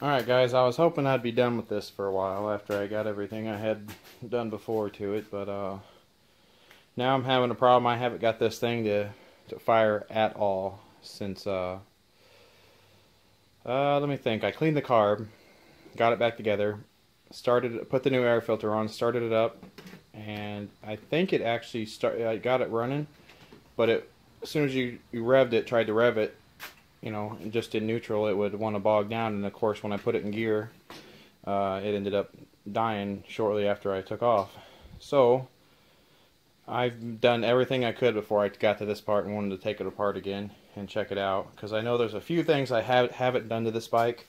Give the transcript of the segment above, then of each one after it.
Alright guys, I was hoping I'd be done with this for a while after I got everything I had done before to it, but now I'm having a problem. I haven't got this thing to fire at all since, let me think. I cleaned the carb, got it back together, put the new air filter on, started it up, and I think it actually I got it running, but as soon as you revved it, tried to rev it, you know, just in neutral, it would want to bog down, and of course when I put it in gear, it ended up dying shortly after I took off. So I've done everything I could before I got to this part and wanted to take it apart again and check it out, because I know there's a few things I haven't done to this bike.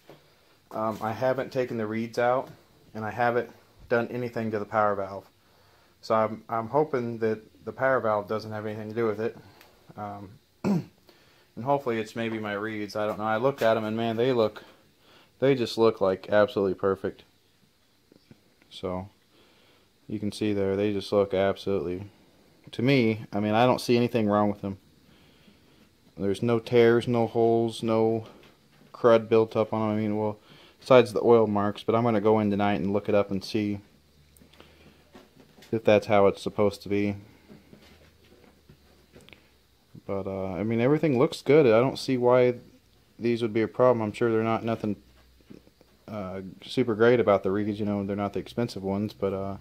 I haven't taken the reeds out, and I haven't done anything to the power valve. So I'm hoping that the power valve doesn't have anything to do with it. And hopefully it's maybe my reeds. I don't know. I looked at them and man, they just look like absolutely perfect. So you can see there, they just look absolutely, to me, I mean, I don't see anything wrong with them. There's no tears, no holes, no crud built up on them. I mean, well, besides the oil marks, but I'm going to go in tonight and look it up and see if that's how it's supposed to be. But, I mean, everything looks good. I don't see why these would be a problem. I'm sure they're not nothing super great about the reeds, you know, they're not the expensive ones, but, I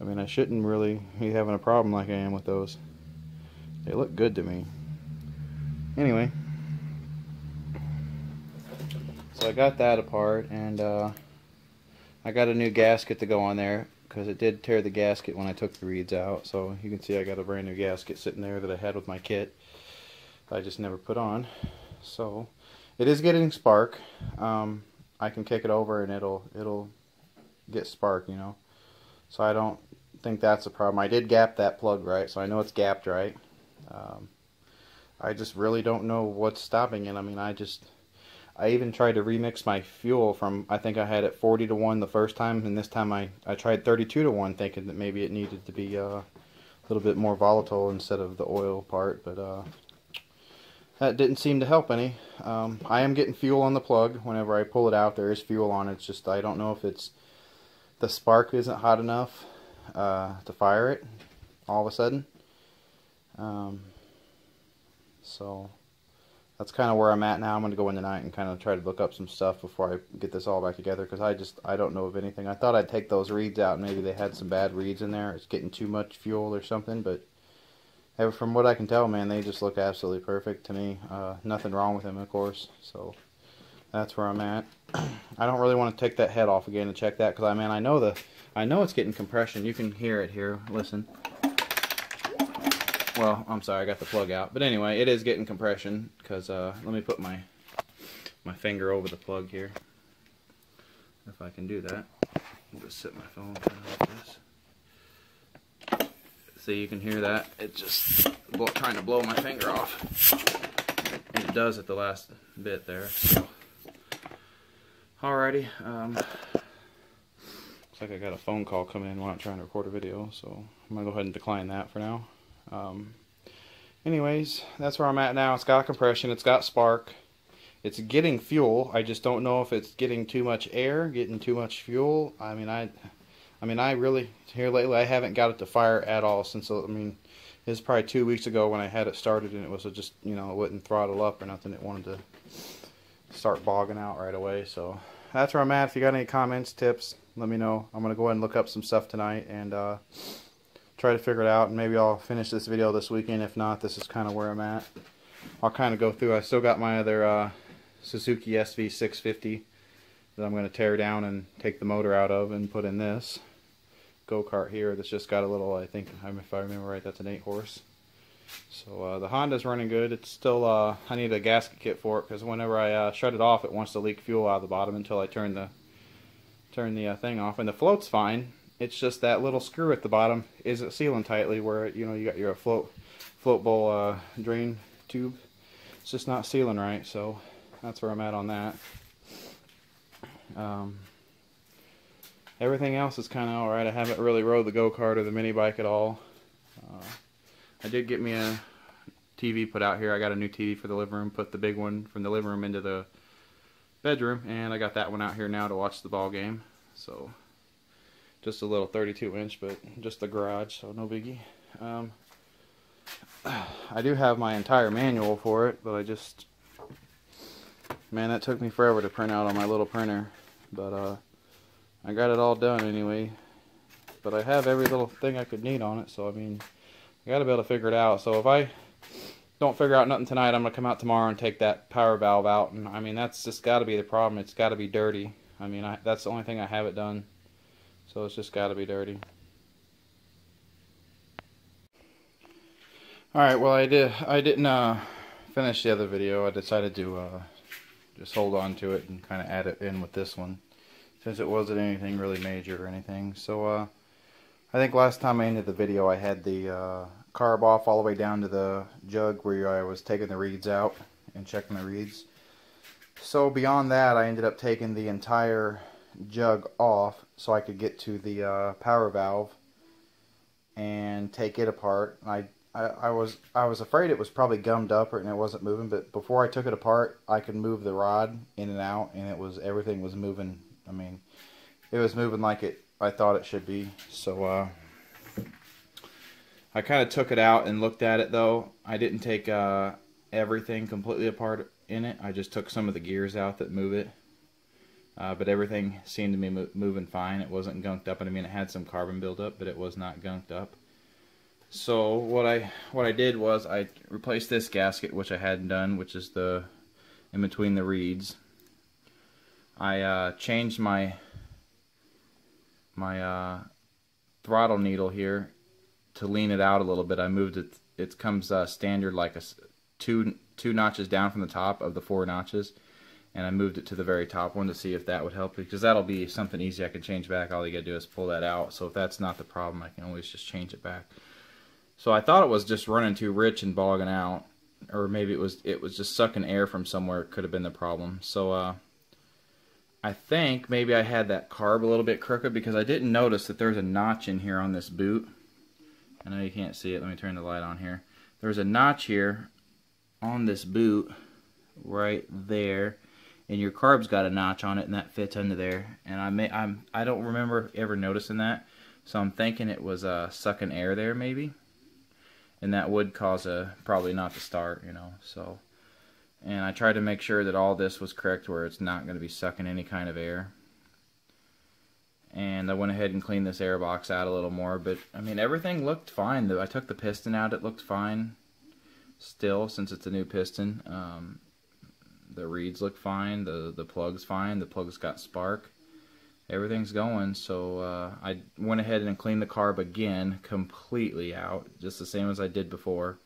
mean, I shouldn't really be having a problem like I am with those. They look good to me. Anyway, so I got that apart, and I got a new gasket to go on there, because it did tear the gasket when I took the reeds out. So you can see I got a brand new gasket sitting there that I had with my kit I just never put on. So it is getting spark. I can kick it over and it'll get spark, you know. So I don't think that's a problem. I did gap that plug right, so I know it's gapped right. I just really don't know what's stopping it. I mean, I even tried to remix my fuel from, I think I had it 40-to-1 the first time, and this time I tried 32-to-1, thinking that maybe it needed to be a little bit more volatile instead of the oil part, but that didn't seem to help any. I am getting fuel on the plug. Whenever I pull it out, there is fuel on it. It's just, I don't know if it's the spark isn't hot enough to fire it all of a sudden. So that's kind of where I'm at now. I'm going to go in tonight and kind of try to look up some stuff before I get this all back together, because I don't know of anything. I thought I'd take those reeds out, and maybe they had some bad reeds in there. It's getting too much fuel or something, but from what I can tell, man, they just look absolutely perfect to me. Nothing wrong with them, of course. So that's where I'm at. I don't really want to take that head off again and check that, because I know it's getting compression. You can hear it here. Listen. Well, I'm sorry, I got the plug out. But anyway, it is getting compression, because let me put my finger over the plug here, if I can do that. I'll just sit my phone kind of like this. See, you can hear that. It's just trying to blow my finger off. And it does at the last bit there. So. Alrighty. Looks like I got a phone call coming in while I'm trying to record a video, so I'm going to go ahead and decline that for now. Anyways, that's where I'm at now. It's got compression, it's got spark, it's getting fuel. I just don't know if it's getting too much air, getting too much fuel. I mean, I really, here lately, I haven't got it to fire at all since, I mean, it was probably 2 weeks ago when I had it started, and it was just, you know, it wouldn't throttle up or nothing. It wanted to start bogging out right away. So that's where I'm at. If you got any comments, tips, let me know. I'm going to go ahead and look up some stuff tonight and try to figure it out, and maybe I'll finish this video this weekend. If not, this is kind of where I'm at. I'll kind of go through. I still got my other Suzuki SV650 that I'm going to tear down and take the motor out of and put in this go-kart here that's just got a little, I think, if I remember right, that's an 8-horse. So the Honda's running good. It's still, I need a gasket kit for it, because whenever I shut it off, it wants to leak fuel out of the bottom until I turn the thing off. And the float's fine. It's just that little screw at the bottom isn't sealing tightly, where, you know, you got your float bowl drain tube. It's just not sealing right, so that's where I'm at on that. Everything else is kind of alright. I haven't really rode the go-kart or the mini bike at all. I did get me a TV put out here. I got a new TV for the living room. Put the big one from the living room into the bedroom, and I got that one out here now to watch the ball game. So just a little 32-inch, but just the garage, so no biggie. I do have my entire manual for it, but man, that took me forever to print out on my little printer. But I got it all done anyway. But I have every little thing I could need on it, so I mean, I gotta be able to figure it out. So if I don't figure out nothing tonight, I'm gonna come out tomorrow and take that power valve out. And I mean, that's just gotta be the problem. It's gotta be dirty. I mean, that's the only thing I have it done. So it's just gotta be dirty. Alright, well I didn't finish the other video. I decided to just hold on to it and kind of add it in with this one, since it wasn't anything really major or anything. So I think last time I ended the video I had the carb off all the way down to the jug where I was taking the reeds out and checking the reeds. So beyond that, I ended up taking the entire jug off so I could get to the power valve and take it apart. I was afraid it was probably gummed up and it wasn't moving, but before I took it apart, I could move the rod in and out, and everything was moving. I mean, it was moving like I thought it should be. So I kind of took it out and looked at it, though. I didn't take everything completely apart in it. I just took some of the gears out that move it. But everything seemed to be moving fine. It wasn't gunked up. I mean, it had some carbon buildup, but it was not gunked up. So what I did was I replaced this gasket, which I hadn't done, which is the in between the reeds. I changed my throttle needle here to lean it out a little bit. I moved it. It comes standard like two notches down from the top of the 4 notches, and I moved it to the very top one to see if that would help, because that'll be something easy I can change back. All you gotta do is pull that out. So if that's not the problem, I can always just change it back. So I thought it was just running too rich and bogging out, or maybe it was just sucking air from somewhere. It could have been the problem. So I think maybe I had that carb a little bit crooked, because I didn't notice that there's a notch in here on this boot. I know you can't see it. Let me turn the light on here. There's a notch here on this boot right there, and your carb's got a notch on it, and that fits under there. And I don't remember ever noticing that, so I'm thinking it was sucking air there maybe, and that would cause probably not to start, you know. So, and I tried to make sure that all this was correct, where it's not going to be sucking any kind of air. And I went ahead and cleaned this air box out a little more, but I mean, everything looked fine. I took the piston out, it looked fine still, since it's a new piston. The reeds look fine, the plug's fine, the plug's got spark, everything's going. So I went ahead and cleaned the carb again completely out, just the same as I did before.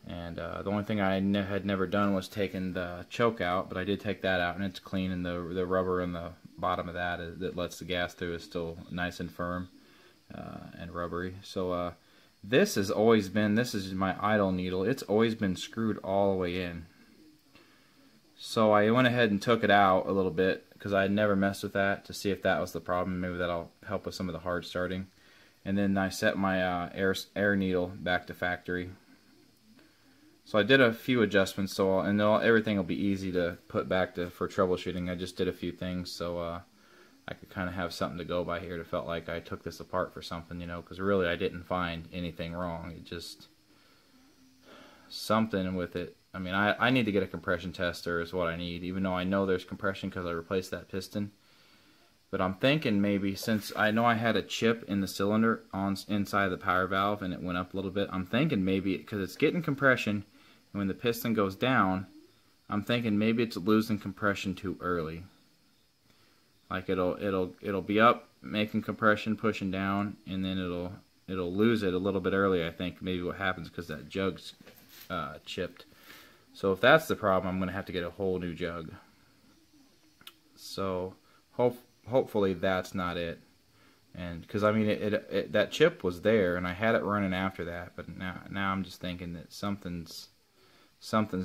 And the only thing I had never done was taken the choke out, but I did take that out, and it's clean, and the rubber on the bottom of that lets the gas through is still nice and firm and rubbery. So this is my idle needle. It's always been screwed all the way in. So I went ahead and took it out a little bit, because I had never messed with that, to see if that was the problem. Maybe that'll help with some of the hard starting. And then I set my air needle back to factory. So I did a few adjustments, everything will be easy to put back for troubleshooting. I just did a few things, so I could kind of have something to go by here. It felt like I took this apart for something, you know, because really I didn't find anything wrong. It just something with it. I mean, I need to get a compression tester is what I need, even though I know there's compression because I replaced that piston. But I'm thinking maybe, since I know I had a chip in the cylinder inside the power valve and it went up a little bit, I'm thinking maybe, because it's getting compression, and when the piston goes down, I'm thinking maybe it's losing compression too early. Like it'll be up making compression, pushing down, and then it'll lose it a little bit early. I think maybe what happens, because that jug's chipped. So if that's the problem, I'm going to have to get a whole new jug. So hopefully that's not it. And because I mean that chip was there, and I had it running after that, but now I'm just thinking that something's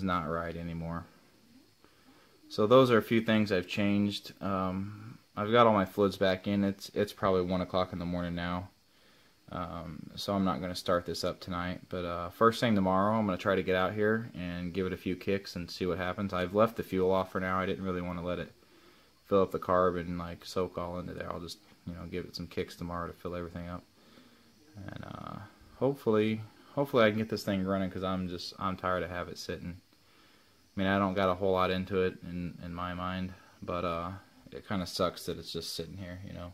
not right anymore. So those are a few things I've changed. I've got all my fluids back in. It's probably 1 o'clock in the morning now. So I'm not going to start this up tonight. But first thing tomorrow, I'm going to try to get out here and give it a few kicks and see what happens. I've left the fuel off for now. I didn't really want to let it fill up the carb and like soak all into there. I'll just, you know, give it some kicks tomorrow to fill everything up. And hopefully I can get this thing running, because I'm tired of having it sitting. I mean, I don't got a whole lot into it in my mind, but it kind of sucks that it's just sitting here, you know.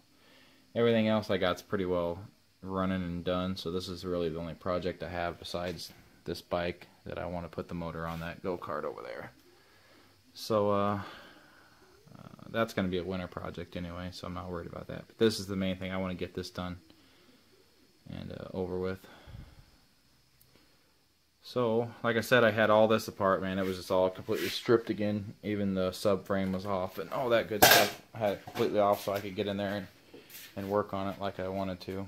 Everything else I got's pretty well running and done, so this is really the only project I have besides this bike that I want to put the motor on that go-kart over there. So that's going to be a winter project anyway, so I'm not worried about that. But this is the main thing. I want to get this done and over with. So, like I said, I had all this apart, man. It was just all completely stripped again. Even the subframe was off and all that good stuff. I had it completely off so I could get in there and work on it like I wanted to.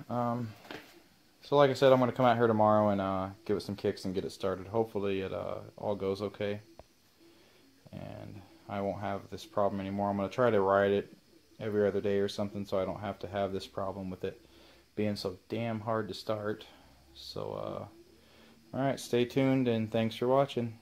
So like I said, I'm going to come out here tomorrow and give it some kicks and get it started. Hopefully it all goes okay and I won't have this problem anymore. I'm going to try to ride it every other day or something so I don't have to have this problem with it being so damn hard to start. So alright, stay tuned and thanks for watching.